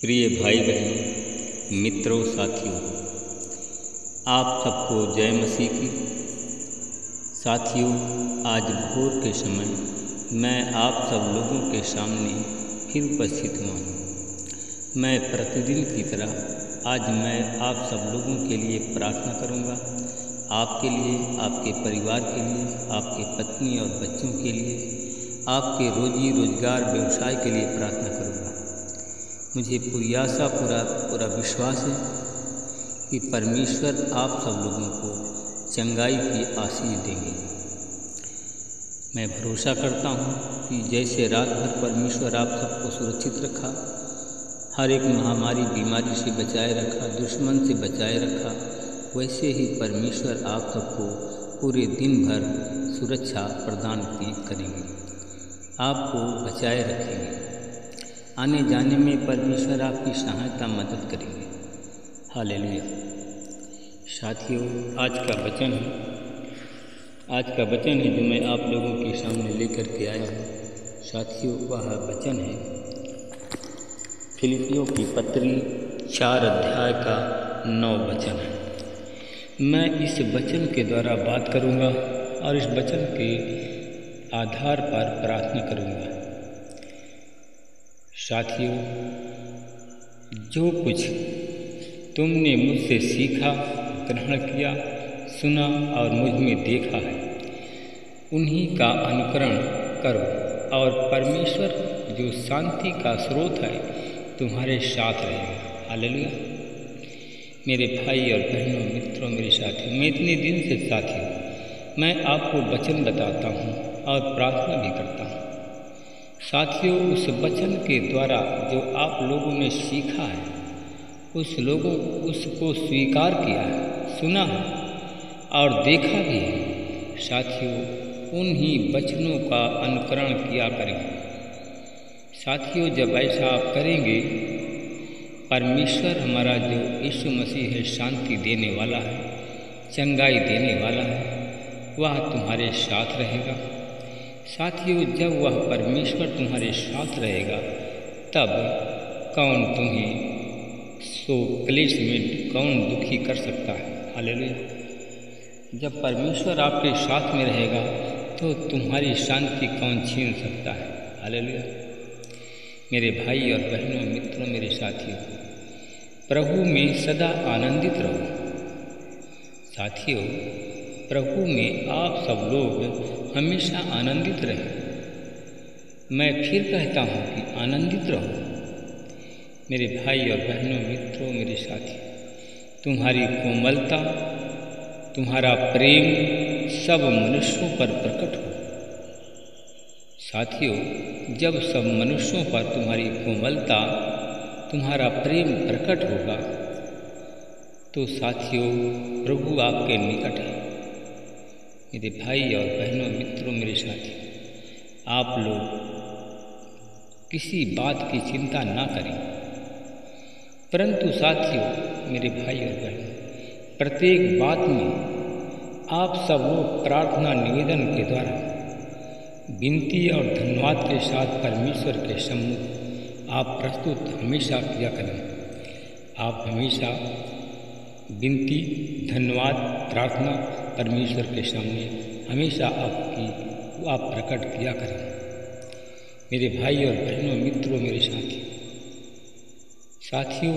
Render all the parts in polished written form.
प्रिय भाई बहनों, मित्रों, साथियों, आप सबको जय मसीह की। साथियों, आज भोर के समय मैं आप सब लोगों के सामने फिर उपस्थित हुआ हूँ। मैं प्रतिदिन की तरह आज मैं आप सब लोगों के लिए प्रार्थना करूँगा। आपके लिए, आपके परिवार के लिए, आपके पत्नी और बच्चों के लिए, आपके रोजी रोजगार व्यवसाय के लिए प्रार्थना करूँगा। मुझे पूरी आशा, पूरा विश्वास है कि परमेश्वर आप सब लोगों को चंगाई की आशीष देंगे। मैं भरोसा करता हूँ कि जैसे रात भर परमेश्वर आप सबको सुरक्षित रखा, हर एक महामारी बीमारी से बचाए रखा, दुश्मन से बचाए रखा, वैसे ही परमेश्वर आप सबको पूरे दिन भर सुरक्षा प्रदान करेंगे, आपको बचाए रखेंगे। आने जाने में परमेश्वर आपकी सहायता मदद करेंगे। हालेलुया। साथियों, आज का वचन है जो मैं आप लोगों के सामने लेकर के आया हूँ। साथियों, वह वचन है फिलिपियों की पत्री 4 अध्याय का 9 वचन है। मैं इस वचन के द्वारा बात करूँगा और इस वचन के आधार पर प्रार्थना करूँगा। साथियों, जो कुछ तुमने मुझसे सीखा, ग्रहण किया, सुना और मुझ में देखा है, उन्हीं का अनुकरण करो और परमेश्वर जो शांति का स्रोत है तुम्हारे साथ रहेगा। हालेलुया। मेरे भाई और बहनों, मित्रों, मेरे साथियों, मैं इतने दिन से साथियों मैं आपको वचन बताता हूँ और प्रार्थना भी करता हूँ। साथियों, उस वचन के द्वारा जो आप लोगों ने सीखा है, उसको स्वीकार किया है, सुना है और देखा भी है। साथियों, उन्हीं वचनों का अनुकरण किया करें। साथियों, जब ऐसा आप करेंगे, परमेश्वर हमारा जो यीशु मसीह है, शांति देने वाला है, चंगाई देने वाला है, वह तुम्हारे साथ रहेगा। साथियों, जब वह परमेश्वर तुम्हारे साथ रहेगा, तब कौन तुम्हें क्लेश में कौन दुखी कर सकता है। हालेलुया। जब परमेश्वर आपके साथ में रहेगा तो तुम्हारी शांति कौन छीन सकता है। हालेलुया। मेरे भाई और बहनों, मित्रों, मेरे साथियों, प्रभु में सदा आनंदित रहो। साथियों, प्रभु में आप सब लोग हमेशा आनंदित रहें। मैं फिर कहता हूँ कि आनंदित रहो। मेरे भाई और बहनों, मित्रों, मेरे साथी, तुम्हारी कोमलता, तुम्हारा प्रेम सब मनुष्यों पर प्रकट हो। साथियों, जब सब मनुष्यों पर तुम्हारी कोमलता, तुम्हारा प्रेम प्रकट होगा, तो साथियों प्रभु आपके निकट है। मेरे भाई और बहनों, मित्रों, मेरे साथी, आप लोग किसी बात की चिंता ना करें, परंतु साथियों, मेरे भाई और बहनों, प्रत्येक बात में आप सब लोग प्रार्थना निवेदन के द्वारा विनती और धन्यवाद के साथ परमेश्वर के सम्मुख आप प्रस्तुत हमेशा किया करें। आप हमेशा विनती, धन्यवाद, प्रार्थना परमेश्वर के सामने हमेशा आप प्रकट किया करें। मेरे भाई और बहनों, मित्रों, मेरे साथियों,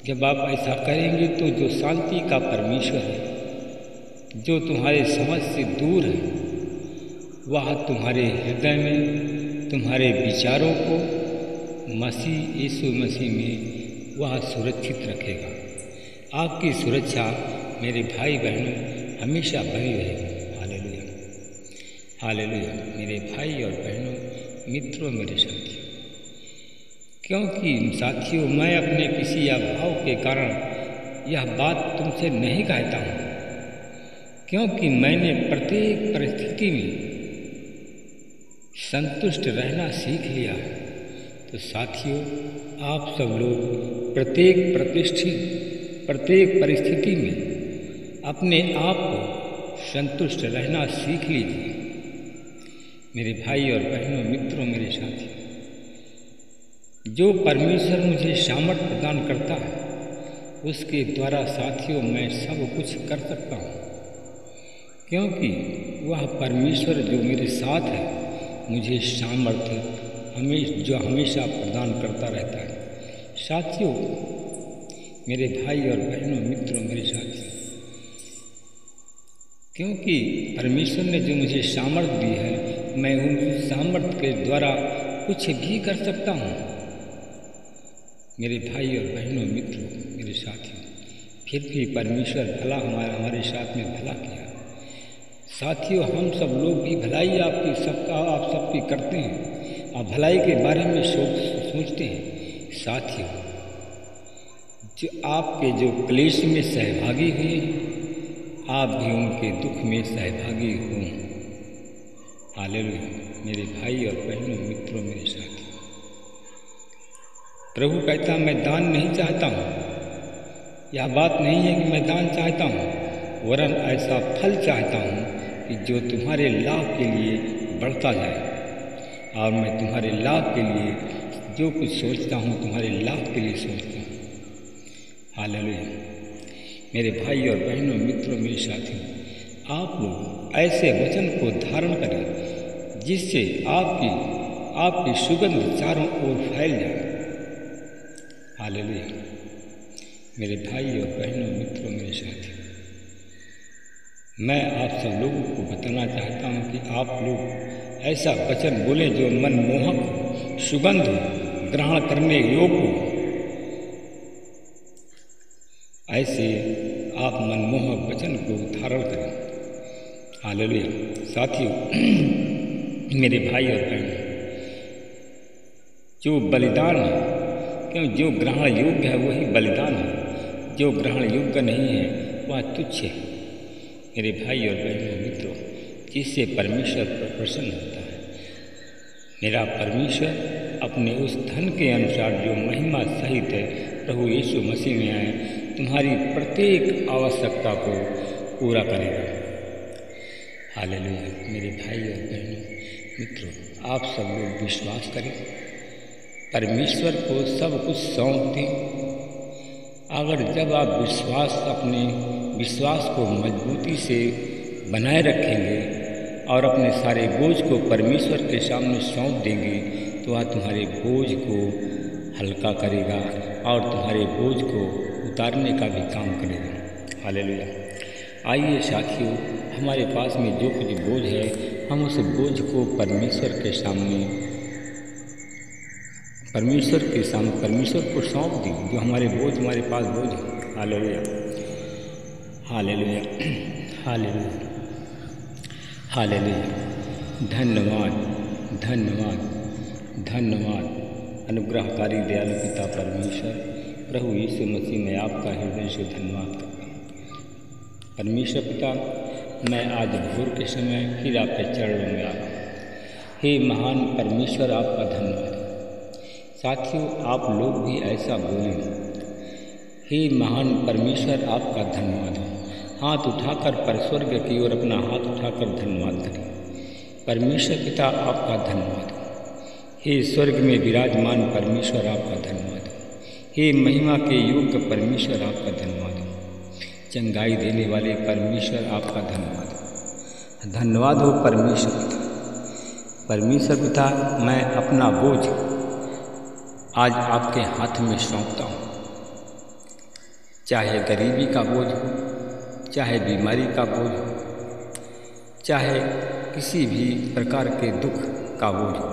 जब आप ऐसा करेंगे तो जो शांति का परमेश्वर है, जो तुम्हारे समझ से दूर है, वह तुम्हारे हृदय में, तुम्हारे विचारों को यीशु मसीह में वह सुरक्षित रखेगा। आपकी सुरक्षा, मेरे भाई बहनों, हमेशा बनी रहेगी। हालेलुया। हालेलुया। मेरे भाई और बहनों, मित्रों, मेरे साथियों, क्योंकि साथियों मैं अपने किसी अभाव के कारण यह बात तुमसे नहीं कहता हूँ, क्योंकि मैंने प्रत्येक परिस्थिति में संतुष्ट रहना सीख लिया है। तो साथियों, आप सब लोग प्रत्येक परिस्थिति में अपने आप को संतुष्ट रहना सीख लीजिए। मेरे भाई और बहनों, मित्रों, मेरे साथी, जो परमेश्वर मुझे सामर्थ्य प्रदान करता है उसके द्वारा साथियों मैं सब कुछ कर सकता हूँ, क्योंकि वह परमेश्वर जो मेरे साथ है मुझे सामर्थ्य हमेशा प्रदान करता रहता है। साथियों, मेरे भाई और बहनों, मित्रों, मेरे साथियों, क्योंकि परमेश्वर ने जो मुझे सामर्थ्य दी है मैं उस सामर्थ्य के द्वारा कुछ भी कर सकता हूँ। मेरे भाई और बहनों, मित्रों, मेरे साथियों, फिर भी परमेश्वर भला हमारे साथ में भला किया। साथियों, हम सब लोग भी भलाई आप सबकी करते हैं, आप भलाई के बारे में सोचते हैं। साथियों, जो आपके जो क्लेश में सहभागी हुए आप भी उनके दुख में सहभागी हों। हालेलुया। मेरे भाई और बहनों, मित्रों, मेरे साथियों, प्रभु कहता मैं दान नहीं चाहता हूँ। यह बात नहीं है कि मैं दान चाहता हूँ, वरन ऐसा फल चाहता हूँ कि जो तुम्हारे लाभ के लिए बढ़ता जाए। और मैं तुम्हारे लाभ के लिए जो कुछ सोचता हूँ तुम्हारे लाभ के लिए सोचता हूँ। हालेलुया। मेरे भाई और बहनों, मित्रों, मेरे साथियों, आप लोग ऐसे वचन को धारण करें जिससे आपकी सुगंध चारों ओर फैल जाए। हालेलुया। मेरे भाई और बहनों, मित्रों, मेरे साथियों, मैं आप सब लोगों को बताना चाहता हूँ कि आप लोग ऐसा वचन बोलें जो मनमोहक सुगंध ग्रहण करने योग्य हो। ऐसे आप मनमोहक वचन को धारण करें। हालेलुया। साथियों, मेरे भाई और बहनों, जो बलिदान है, क्यों जो ग्रहण योग्य है वही बलिदान है, जो ग्रहण योग्य नहीं है वह तुच्छ है। मेरे भाई और बहनों, मित्रों, जिससे परमेश्वर प्रसन्न होता है। मेरा परमेश्वर अपने उस धन के अनुसार जो महिमा सहित है प्रभु यीशु मसीह में आए तुम्हारी प्रत्येक आवश्यकता को पूरा करेगा। हालेलुया। मेरे भाई और बहनों, मित्रों, आप सब लोग विश्वास करें, परमेश्वर को सब कुछ सौंप दें। अगर जब आप अपने विश्वास को मजबूती से बनाए रखेंगे और अपने सारे बोझ को परमेश्वर के सामने सौंप देंगे तो वह तुम्हारे बोझ को हल्का करेगा और तुम्हारे बोझ को उतारने का भी काम करेगा। हालेलुया। आइए साथियों, हमारे पास में जो कुछ बोझ है हम उस बोझ को परमेश्वर को सौंप दें। जो हमारे पास बोझ है। Hallelujah, hallelujah, hallelujah, hallelujah. धन्यवाद, धन्यवाद, धन्यवाद। अनुग्रहकारी दयालु पिता परमेश्वर प्रभु यीशु मसीह में आपका हृदय से धन्यवाद करता हूँ। परमेश्वर पिता, मैं आज भोर के समय फिर आपके चरणों में आया। हे महान परमेश्वर, आपका धन्यवाद। साथियों, आप लोग भी ऐसा बोलें, हे महान परमेश्वर, आपका धन्यवाद हो। हाथ उठाकर पर स्वर्ग की ओर अपना हाथ उठाकर धन्यवाद करें। परमेश्वर पिता, आपका धन्यवाद हो। हे स्वर्ग में विराजमान परमेश्वर, आपका धन्यवाद हो। हे महिमा के योग्य परमेश्वर, आपका धन्यवाद हो। चंगाई देने वाले परमेश्वर, आपका धन्यवाद हो। धन्यवाद हो परमेश्वर पिता। परमेश्वर पिता, मैं अपना बोझ आज आपके हाथ में सौंपता हूँ। चाहे गरीबी का बोझ हो, चाहे बीमारी का बोझ हो, चाहे किसी भी प्रकार के दुख का बोझ हो,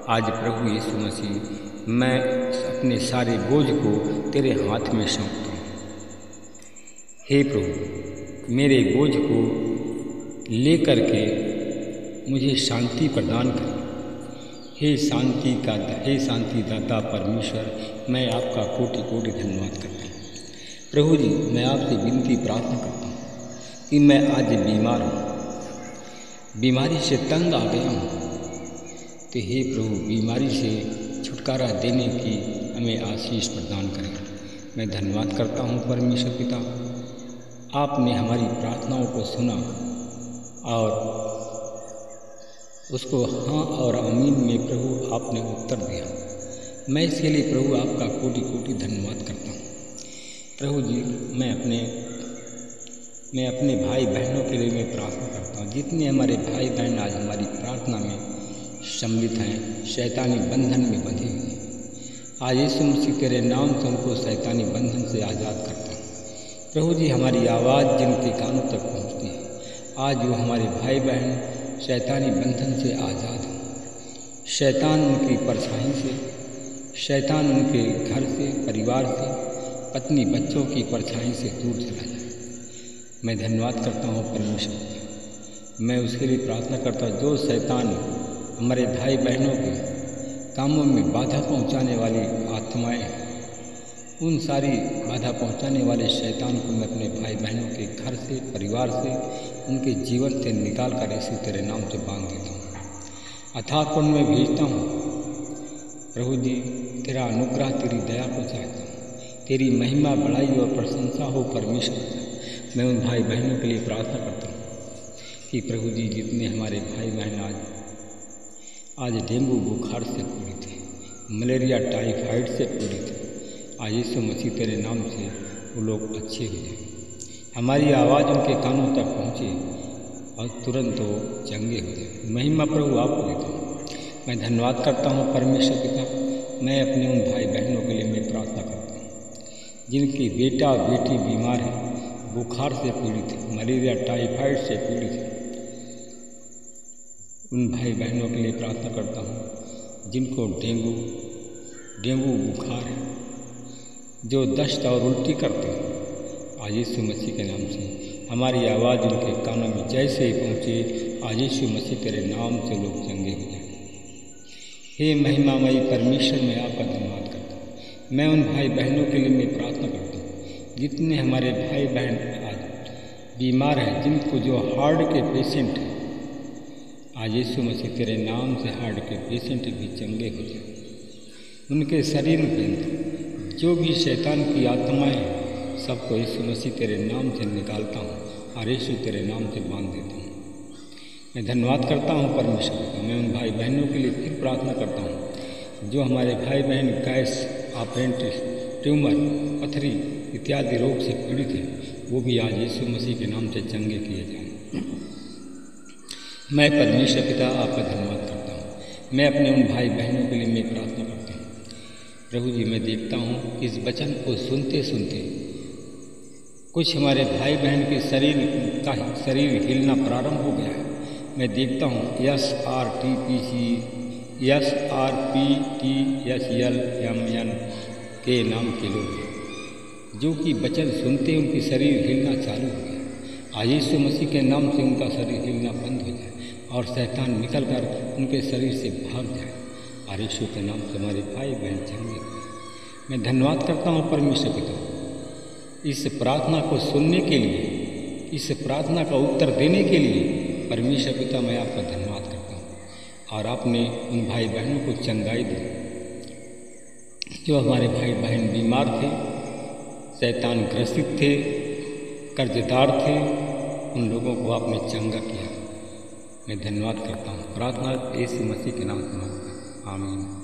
आज प्रभु यीशु मसीह मैं अपने सारे बोझ को तेरे हाथ में सौंपता हूँ। हे प्रभु, मेरे बोझ को लेकर के मुझे शांति प्रदान करें। हे शांति दाता परमेश्वर, मैं आपका कोटि कोटि धन्यवाद करता हूँ। प्रभु जी, मैं आपसे विनती प्रार्थना करता हूँ कि मैं आज बीमार हूँ, बीमारी से तंग आ गया हूँ, तो हे प्रभु बीमारी से छुटकारा देने की हमें आशीष प्रदान करें। मैं धन्यवाद करता हूँ परमेश्वर पिता, आपने हमारी प्रार्थनाओं को सुना और उसको हाँ और आमीन में प्रभु आपने उत्तर दिया। मैं इसके लिए प्रभु आपका कोटि कोटि धन्यवाद करता हूँ। प्रभु जी, मैं अपने भाई बहनों के लिए मैं प्रार्थना करता हूँ। जितने हमारे भाई बहन आज हमारी प्रार्थना में सम्मिलित हैं, शैतानी बंधन में बंधे हुए हैं, आज यीशु मसीह तेरे नाम से उनको शैतानी बंधन से आज़ाद करता हूँ। प्रभु जी, हमारी आवाज़ जिनके कानों तक पहुँचती है, आज वो हमारे भाई बहन शैतानी बंधन से आज़ाद हैं। शैतान उनकी परछाई से, शैतान उनके घर से, परिवार से, पत्नी बच्चों की परछाई से दूर चला जाए। मैं धन्यवाद करता हूँ परमेश्वर का। मैं उसके लिए प्रार्थना करता हूँ जो शैतान हमारे भाई बहनों के कामों में बाधा पहुँचाने वाली आत्माएं हैं, उन सारी बाधा पहुँचाने वाले शैतान को मैं अपने भाई बहनों के घर से, परिवार से, उनके जीवन से निकाल कर ऐसे तेरे नाम से बांध देता हूँ। अथाह कुंड में भेजता हूँ। प्रभु जी, तेरा अनुग्रह, तेरी दया को चाहता हूँ, तेरी महिमा, बड़ाई और प्रशंसा हो परमेश्वर। मैं उन भाई बहनों के लिए प्रार्थना करता हूँ कि प्रभु जी, जितने हमारे भाई बहन आज डेंगू बुखार से पीड़ित हैं, मलेरिया टाइफाइड से पीड़ित हैं, आज यीशु मसीह तेरे नाम से वो लोग अच्छे हो जाए। हमारी आवाज़ उनके कानों तक पहुँचे और तुरंत वो चंगे हो जाए। महिमा प्रभु आपको देता हूँ। मैं धन्यवाद करता हूँ परमेश्वर पिता। मैं अपने उन भाई बहनों के लिए मैं प्रार्थना करता हूँ जिनकी बेटा बेटी बीमार है, बुखार से पीड़ित है, मलेरिया टाइफाइड से पीड़ित है। उन भाई बहनों के लिए प्रार्थना करता हूँ जिनको डेंगू बुखार है, जो दस्त और उल्टी करते हैं, आज यीशु मसीह के नाम से हमारी आवाज़ उनके कानों में जैसे ही पहुँचे, आज यीशु मसीह तेरे नाम से लोग चंगे हो जाए। हे महिमामयी परमेश्वर, मैं आपका धन्यवाद करता हूँ। मैं उन भाई बहनों के लिए मैं प्रार्थना करता हूँ जितने हमारे भाई बहन आज बीमार हैं, जिनको जो हार्ट के पेशेंट हैं, आज यीशु मसीह तेरे नाम से हार्ट के पेशेंट भी चंगे हो जाए। उनके शरीर में जो भी शैतान की आत्माएं हैं, सबको यीशु मसीह तेरे नाम से निकालता हूँ और यीशु तेरे नाम से बांध देता हूँ। मैं धन्यवाद करता हूँ परमेश्वर का। मैं उन भाई बहनों के लिए फिर प्रार्थना करता हूँ जो हमारे भाई बहन गैस, अपेंडिक्स, ट्यूमर, पथरी इत्यादि रोग से पीड़ित हैं, वो भी आज यीशु मसीह के नाम से चंगे किए जाएं। मैं परमेश्वर पिता आपका धन्यवाद करता हूँ। मैं अपने उन भाई बहनों के लिए मैं प्रार्थना करता हूँ। प्रभु जी, मैं देखता हूँ इस वचन को सुनते सुनते कुछ हमारे भाई बहन के शरीर हिलना प्रारंभ हो गया है। मैं देखता हूँ SRPTSLMN के नाम के लोग जो कि वचन सुनते उनकी शरीर हिलना चालू हो गया। आज यीशु मसीह के नाम से उनका शरीर हिलना बंद हो जाए और शैतान निकल कर उनके शरीर से भाग जाए और यीशु के नाम से हमारे भाई बहन चंगे। मैं धन्यवाद करता हूँ परमेश्वर पिता, इस प्रार्थना को सुनने के लिए, इस प्रार्थना का उत्तर देने के लिए परमेश्वर पिता मैं आपका धन्यवाद करता हूँ। और आपने उन भाई बहनों को चंगाई दी जो हमारे भाई बहन बीमार थे, शैतान ग्रसित थे, कर्जदार थे, उन लोगों को आपने चंगा किया। मैं धन्यवाद करता हूँ। प्रार्थना यीशु मसीह के नाम से मांगता हूँ, आमीन।